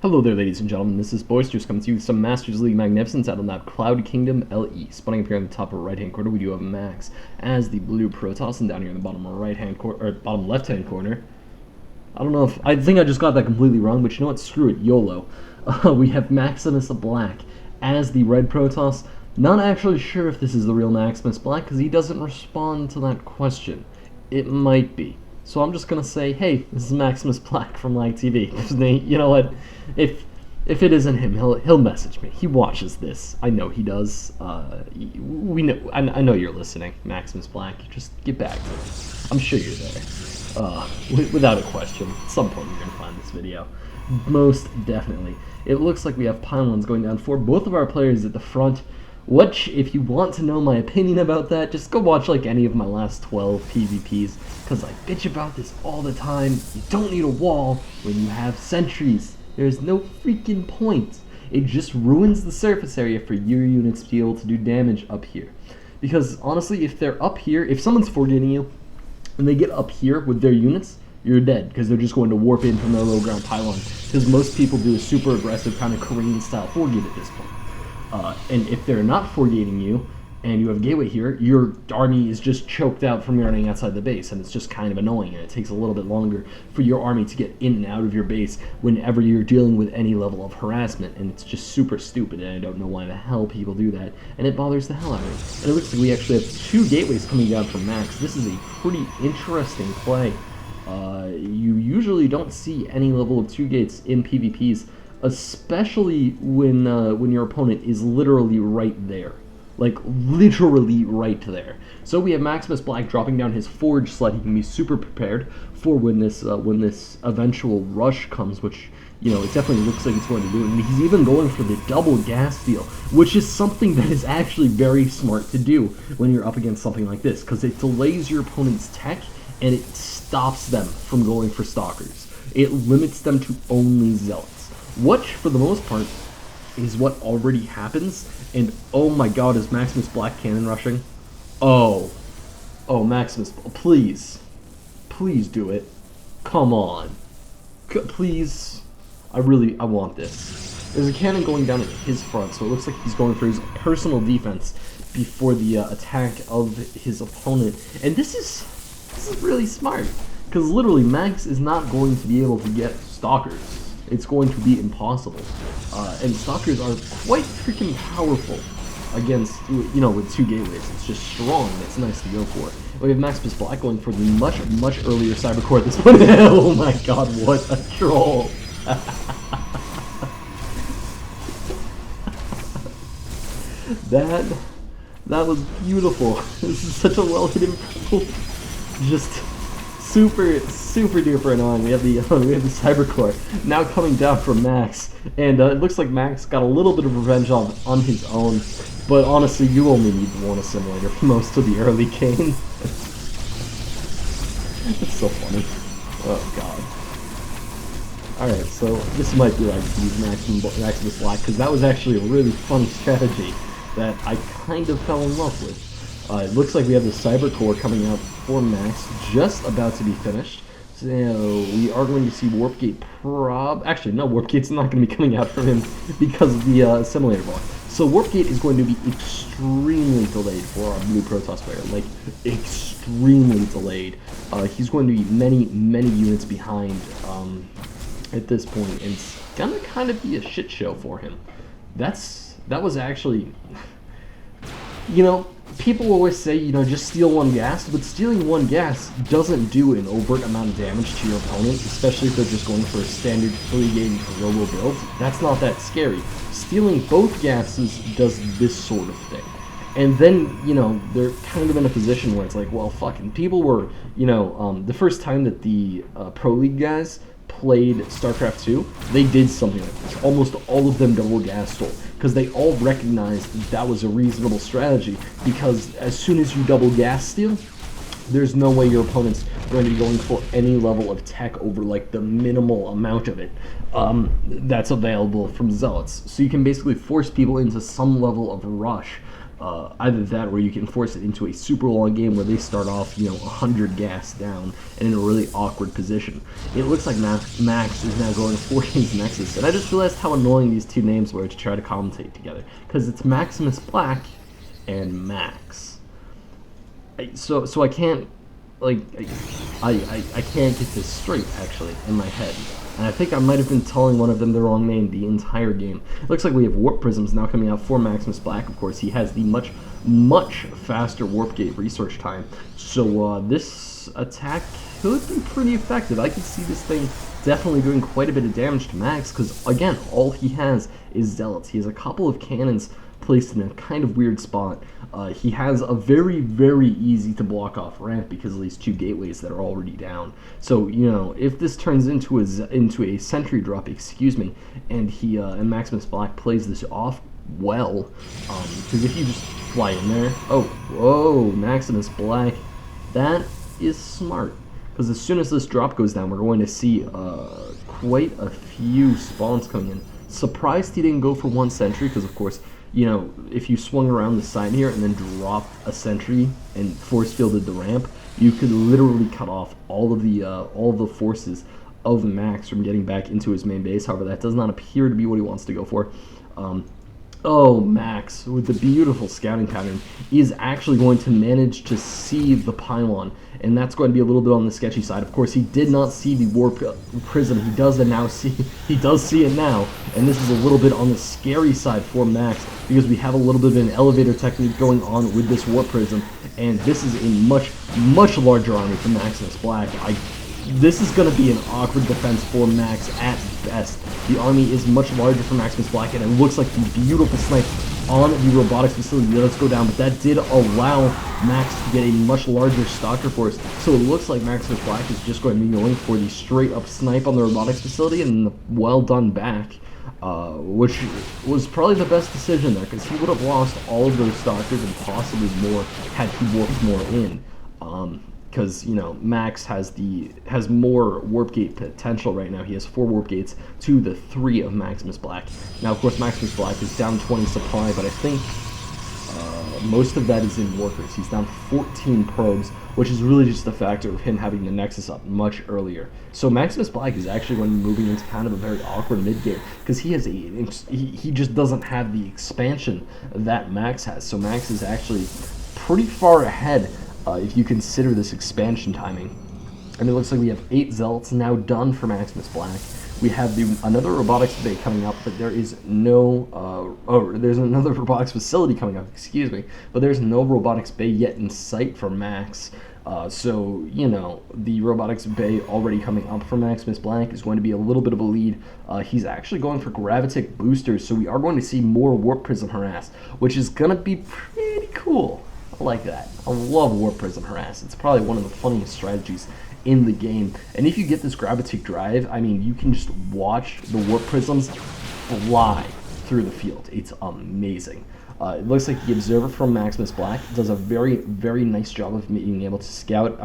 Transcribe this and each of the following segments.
Hello there, ladies and gentlemen. This is Boisters coming to you with some Masters League Magnificence out on that Cloud Kingdom LE. Spawning up here on the top right-hand corner, we do have Max as the blue Protoss, and down here in the bottom right-hand corner, or bottom left-hand corner, I don't know if I think I just got that completely wrong, but you know what? Screw it, YOLO. We have MaximusBlack as the red Protoss. Not actually sure if this is the real MaximusBlack because he doesn't respond to that question. It might be. So I'm just gonna say, hey, this is MaximusBlack from Lag TV. You know what? If it isn't him, he'll message me. He watches this. I know he does. We know. I know you're listening, MaximusBlack. Just get back to it. I'm sure you're there. Without a question. At some point you're gonna find this video. Most definitely. It looks like we have pylons going down for both of our players at the front. Which, if you want to know my opinion about that, just go watch like any of my last 12 PvPs, because I bitch about this all the time. You don't need a wall when you have sentries. There's no freaking point. It just ruins the surface area for your units to be able to do damage up here. Because honestly, if they're up here, if someone's forgetting you, and they get up here with their units, you're dead, because they're just going to warp in from their low ground pylon. Because most people do a super aggressive kind of Korean style forgate at this point. And if they're not forgating you, and you have a gateway here, your army is just choked out from running outside the base, and it's just kind of annoying, and it takes a little bit longer for your army to get in and out of your base whenever you're dealing with any level of harassment, and it's just super stupid, and I don't know why the hell people do that, and it bothers the hell out of me. And it looks like we actually have 2 gateways coming down from Max. This is a pretty interesting play. You usually don't see any level of 2 gates in PvPs, especially when your opponent is literally right there. Like, literally right there. So we have MaximusBlack dropping down his forge sled. He can be super prepared for when this eventual rush comes, which, you know, it definitely looks like it's going to do. And he's even going for the double gas steal, which is something that is actually very smart to do when you're up against something like this, because it delays your opponent's tech, and it stops them from going for stalkers. It limits them to only zealots. Which, for the most part, is what already happens. And oh my god, is MaximusBlack cannon rushing? Oh, Maximus, please do it. Come on, please. I want this. There's a cannon going down at his front, so it looks like he's going for his personal defense before the attack of his opponent. And this is really smart, because literally Max is not going to be able to get stalkers. It's going to be impossible. And stalkers are quite freaking powerful against, you know, with 2 gateways. It's just strong, and it's nice to go for. We have MaximusBlack going for the much earlier Cybercore at this point. Oh my god, what a troll! That was beautiful. This is such a well-hidden troll. Just super duper annoying. We have the Cybercore now coming down from Max, and it looks like Max got a little bit of revenge on his own. But honestly, you only need one assimilator for most of the early game. It's so funny. Oh god. Alright, so this might be like MaximusBlack, because that was actually a really funny strategy that I kind of fell in love with. It looks like we have the Cybercore coming out for Max, just about to be finished. So we are going to see Warpgate actually, no, Warpgate's not going to be coming out from him because of the assimilator block. So Warpgate is going to be extremely delayed for our blue Protoss player, like extremely delayed. He's going to be many units behind at this point, and it's gonna kind of be a shit show for him. That was actually, you know, people always say, you know, just steal 1 gas, but stealing 1 gas doesn't do an overt amount of damage to your opponent, especially if they're just going for a standard 3-game robo build. That's not that scary. Stealing both gases does this sort of thing. And then, you know, they're kind of in a position where it's like, well, fucking people were, you know, the first time that the Pro League guys played StarCraft 2, they did something like this. Almost all of them double gas stole, because they all recognized that was a reasonable strategy, because as soon as you double gas steal, there's no way your opponent's going to be going for any level of tech over like the minimal amount of it that's available from zealots. So you can basically force people into some level of rush either that or you can force it into a super long game where they start off, 100 gas down and in a really awkward position. It looks like Max is now going for his Nexus, and I just realized how annoying these two names were to try to commentate together, because it's MaximusBlack and Max. So I can't, like, I can't get this straight, actually, in my head. And I think I might have been telling one of them the wrong name the entire game. It looks like we have Warp Prisms now coming out for MaximusBlack. Of course, he has the much faster Warp Gate research time. So this attack could be pretty effective. I could see this thing definitely doing quite a bit of damage to Max, because, again, all he has is Zealots. He has a couple of cannons placed in a kind of weird spot. He has a very, very easy to block off ramp because of these two gateways that are already down. So, if this turns into a sentry drop, and and MaximusBlack plays this off well, because if you just fly in there, whoa, MaximusBlack, that is smart, because as soon as this drop goes down, we're going to see quite a few spawns coming in. Surprised he didn't go for one sentry, because of course, if you swung around the side here and then dropped a sentry and force fielded the ramp, you could literally cut off all of the forces of Max from getting back into his main base. However, that does not appear to be what he wants to go for. Max, with the beautiful scouting pattern, is actually going to manage to see the pylon, and that's going to be a little bit on the sketchy side. Of course, he did not see the Warp Prism. He does see it now, and this is a little bit on the scary side for Max, because we have a little bit of an elevator technique going on with this Warp Prism, and this is a much larger army for MaximusBlack. This is going to be an awkward defense for Max at best. The army is much larger for MaximusBlack, and it looks like the beautiful snipe on the robotics facility does go down, but that did allow Max to get a much larger stalker force. So it looks like MaximusBlack is just going to be going for the straight up snipe on the robotics facility and the well done back, which was probably the best decision there, because he would have lost all of those stalkers and possibly more had he warped more in. Because Max has more warp gate potential right now. He has 4 warp gates to the 3 of MaximusBlack. Now, of course, MaximusBlack is down 20 supply, but I think most of that is in workers. He's down 14 probes, which is really just a factor of him having the Nexus up much earlier. So MaximusBlack is actually going to be moving into kind of a very awkward mid game, because he just doesn't have the expansion that Max has. So Max is actually pretty far ahead. If you consider this expansion timing. And it looks like we have 8 Zealots now done for MaximusBlack. We have another robotics bay coming up, but there is no, there's another robotics facility coming up, but there's no robotics bay yet in sight for Max. So, the robotics bay already coming up for MaximusBlack is going to be a little bit of a lead. He's actually going for gravitic boosters, so we are going to see more Warp Prism harass, which is going to be pretty cool. I like that. I love Warp Prism harass. It's probably one of the funniest strategies in the game. And if you get this gravitic drive, I mean, you can just watch the Warp Prisms fly through the field. It's amazing. It looks like the observer from MaximusBlack does a very, very nice job of being able to scout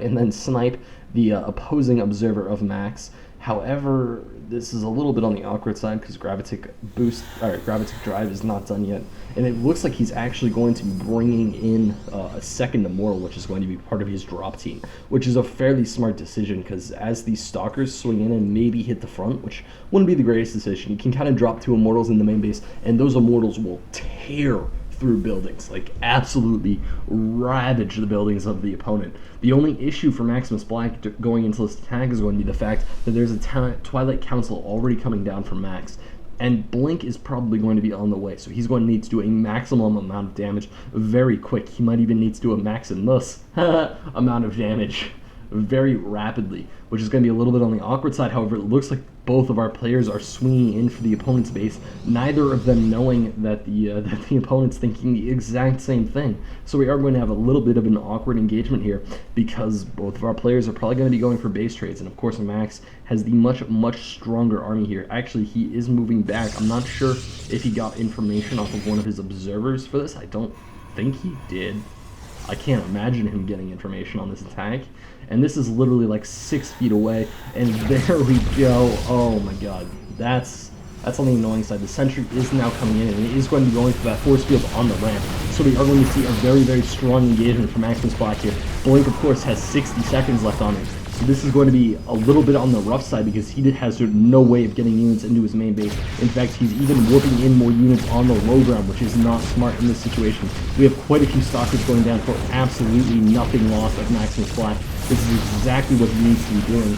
and then snipe the opposing observer of Max. However, this is a little bit on the awkward side because gravitic drive is not done yet, and it looks like he's actually going to be bringing in a second Immortal, which is going to be part of his drop team, which is a fairly smart decision, because as these stalkers swing in and maybe hit the front, which wouldn't be the greatest decision, you can kind of drop 2 Immortals in the main base, and those Immortals will tear through buildings, like absolutely ravage the buildings of the opponent. The only issue for MaximusBlack going into this attack is going to be the fact that there's a Twilight Council already coming down from Max, and Blink is probably going to be on the way, so he's going to need to do a maximum amount of damage very quick. He might even need to do a Maximus amount of damage very rapidly, which is going to be a little bit on the awkward side. However, it looks like both of our players are swinging in for the opponent's base, neither of them knowing that the opponent's thinking the exact same thing. So we are going to have a little bit of an awkward engagement here, because both of our players are probably going to be going for base trades, and of course Max has the much stronger army here. Actually, he is moving back. I'm not sure if he got information off of one of his observers for this. I don't think he did. I can't imagine him getting information on this attack. And this is literally like 6 feet away, and there we go. Oh my god, that's That's on the annoying side. The sentry is now coming in, and it is going to be going for that force field on the ramp. So we are going to see a very, very strong engagement from MaximusBlack here. Blink, of course, has 60 seconds left on it. So this is going to be a little bit on the rough side because he has no way of getting units into his main base. In fact, he's even whooping in more units on the low ground, which is not smart in this situation. We have quite a few stalkers going down for absolutely nothing lost of MaximusBlack. This is exactly what he needs to be doing.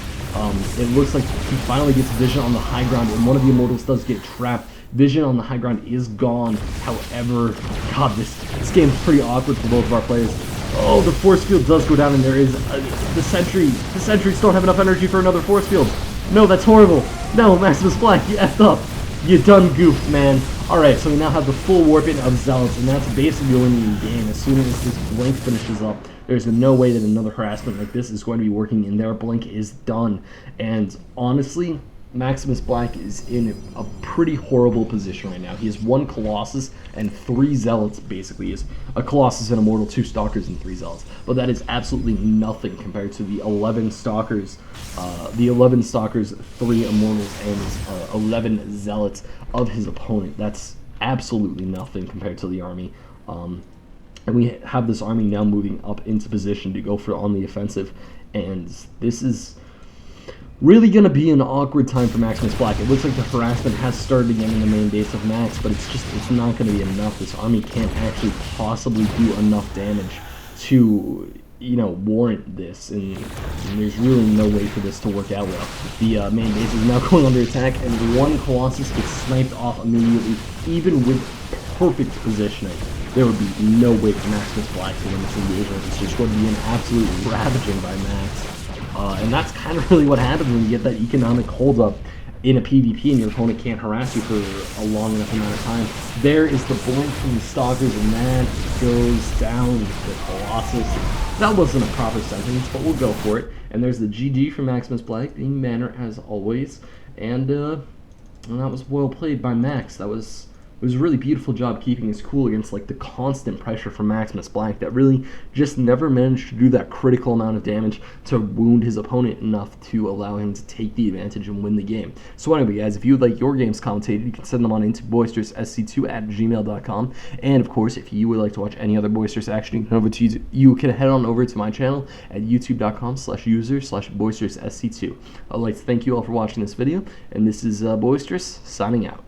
It looks like he finally gets vision on the high ground, and one of the immortals does get trapped. Vision on the high ground is gone. However, God, this game's pretty awkward for both of our players. Oh, the force field does go down, and there is the sentry. The sentries don't have enough energy for another force field. No, that's horrible. No, MaximusBlack, you effed up. You done goofed, man. Alright, so we now have the full warping of Zealots, and that's basically winning the game. As soon as this blink finishes up, there's no way that another harassment like this is going to be working, and their blink is done. And honestly, MaximusBlack is in a pretty horrible position right now. He has 1 Colossus and 3 Zealots, basically. He has a Colossus, an Immortal, 2 Stalkers, and 3 Zealots. But that is absolutely nothing compared to the 11 Stalkers, 3 Immortals, and 11 Zealots of his opponent. That's absolutely nothing compared to the army. And we have this army now moving up into position to go for on the offensive. And this is really going to be an awkward time for MaximusBlack. It looks like the harassment has started again in the main base of Max, but it's not going to be enough. This army can't actually possibly do enough damage to, warrant this, and there's really no way for this to work out well. The main base is now going under attack, and 1 Colossus gets sniped off immediately, even with perfect positioning. There would be no way for MaximusBlack to win this engagement. It's just going to be an absolute ravaging by Max. And that's kind of really what happens when you get that economic holdup in a PvP and your opponent can't harass you for a long enough amount of time. There is the blink from the Stalkers, and that goes down the Colossus. That wasn't a proper sentence, but we'll go for it. And there's the GG from MaximusBlack, being manner as always. And that was well played by Max. It was a really beautiful job keeping his cool against the constant pressure from MaximusBlack that really just never managed to do that critical amount of damage to wound his opponent enough to allow him to take the advantage and win the game. So anyway, guys, if you would like your games commentated, you can send them on into boisteroussc2@gmail.com. And of course, if you would like to watch any other Boisterous action, you can head on over to my channel at youtube.com/user/boisteroussc2. I'd like to thank you all for watching this video, and this is Boisterous signing out.